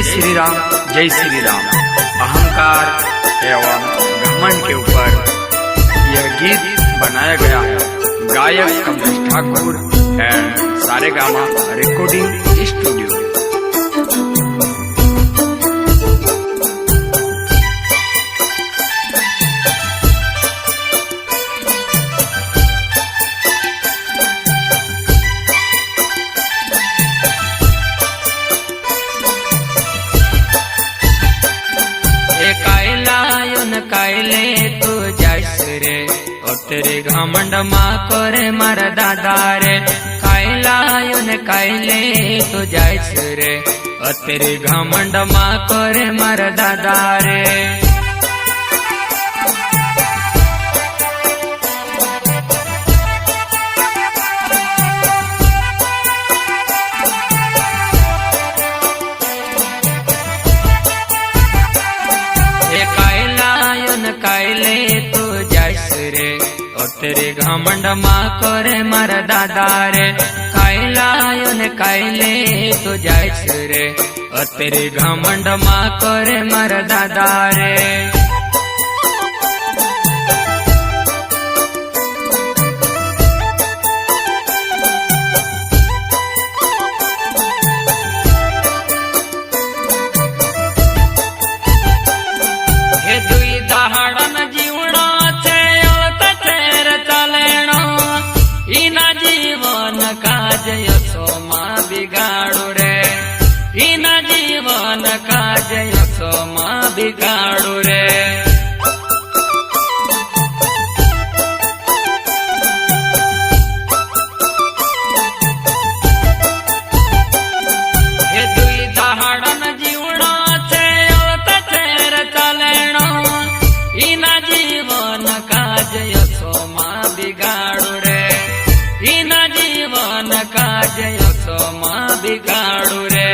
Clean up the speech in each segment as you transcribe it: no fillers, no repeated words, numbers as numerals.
श्री राम, जय श्री राम। अहंकार एवं घमंड के ऊपर यह गीत बनाया गया है। गायक Kamlesh Thakur and Saregama recording studio. कायले तू जाइस रे ओ तेरे घमंड माँ करे मार दादा रे। कायलायन कायले तू जाइस रे ओ तेरे घमंड माँ करे मार दादा रे। कायले तू जाइस रे ओ तेरे घमंड माँ करे मार दादा रे। कायलायन कायले तू जाइस रे ओ तेरे घमंड माँ करे मार दादा रे। बिगाड़ो रे इना जीवन काज सोमा बिगाड़ो रे। हे दुई दहाड़न जीवना छे तेर चलेणो इना जीवन काज सोमा बिगाड़ो रे। इना जीवन काज सोमा बिगाड़ो रे।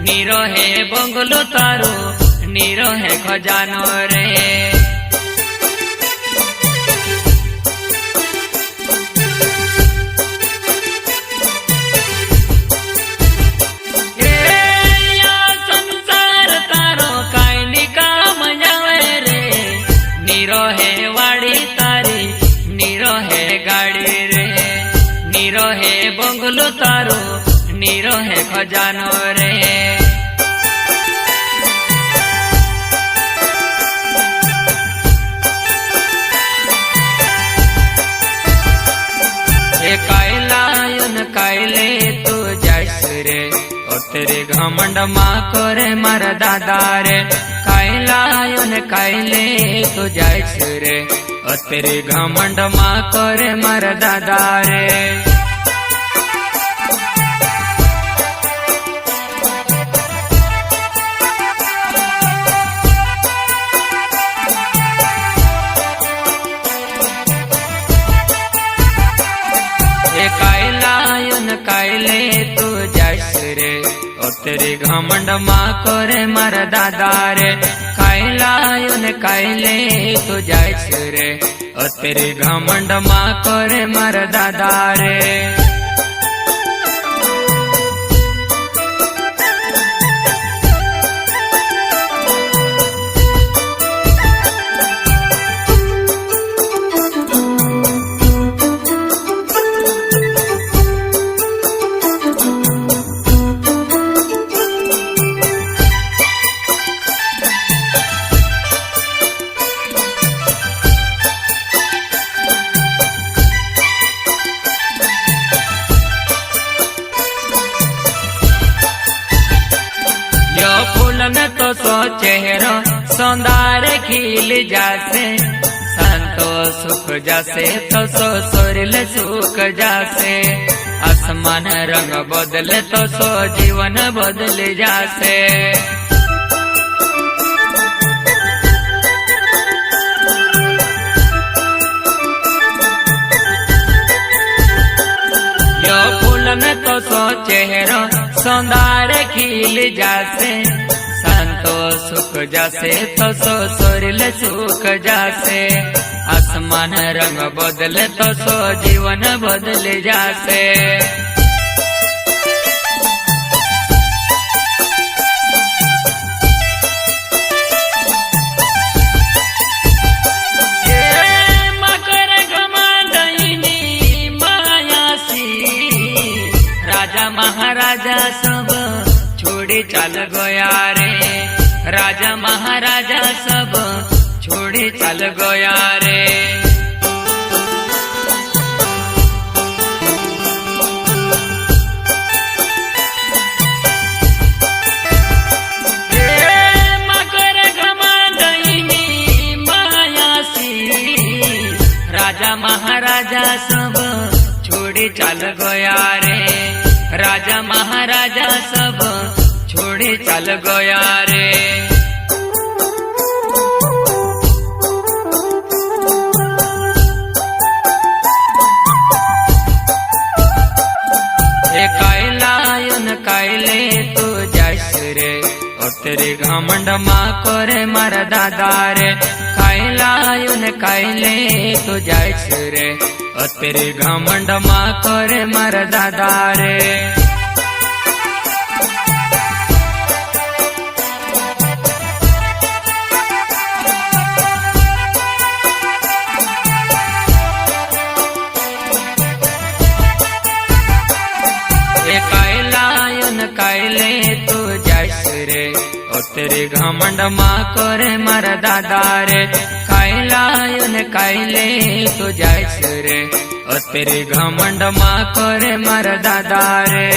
नीरो है बंगलो तारो नीरो है खजानो रे। संसार तारो काई निकाम जावे रे। नीरो है वाड़ी तारी नीरो है गाड़ी रे। नीरो है बंगलो तारो नीरो है खजानो रे। कायलायन कायले तू जाइस रे ओ तेरे घमंड माँ करे मार दादा रे। कायलायन कायले तू जाइस रे ओ तेरे घमंड माँ करे मार दादा रे। कायलायन कायले तू जाइस रे ओ तेरे घमंड माँ करे मार दादा रे। कायलायन कायले तू जाइस रे ओ तेरे घमंड माँ करे मार दादा रे। सौंदर्य खिल जासे संतोष सुख जासे तो सो सोरिल सुख जासे आसमान रंग बदले तो सो जीवन बदल जासे यो फूल में तो सो चेहरा सौंदर्य खिल जासे संतोष सुख जासे तो सो सोरिल सुख जासे आसमान रंग बदले तो सो जीवन बदल जासे मकर घमंडनी मायासी राजा महाराजा सब छोड़ी चल गया रे राजा महाराजा सब छोड़ी चल गया रे मकर घमंडनी मायासी राजा महाराजा सब छोड़ी चल गया रे राजा महाराजा सब छोड़ी चल गया रे कायलायन कायले तू जैस रे और तेरे घमंड माँ करे मर दादा रे कायलायन कायले तू जैस रे और तेरे घमंड माँ करे मर दादा रे कायलायन कायले तू जैस रे और तेरे घमंड माँ करे मर दादा रे कायलायन कायले तू जैस रे और तेरे घमंड माँ करे मर दादा रे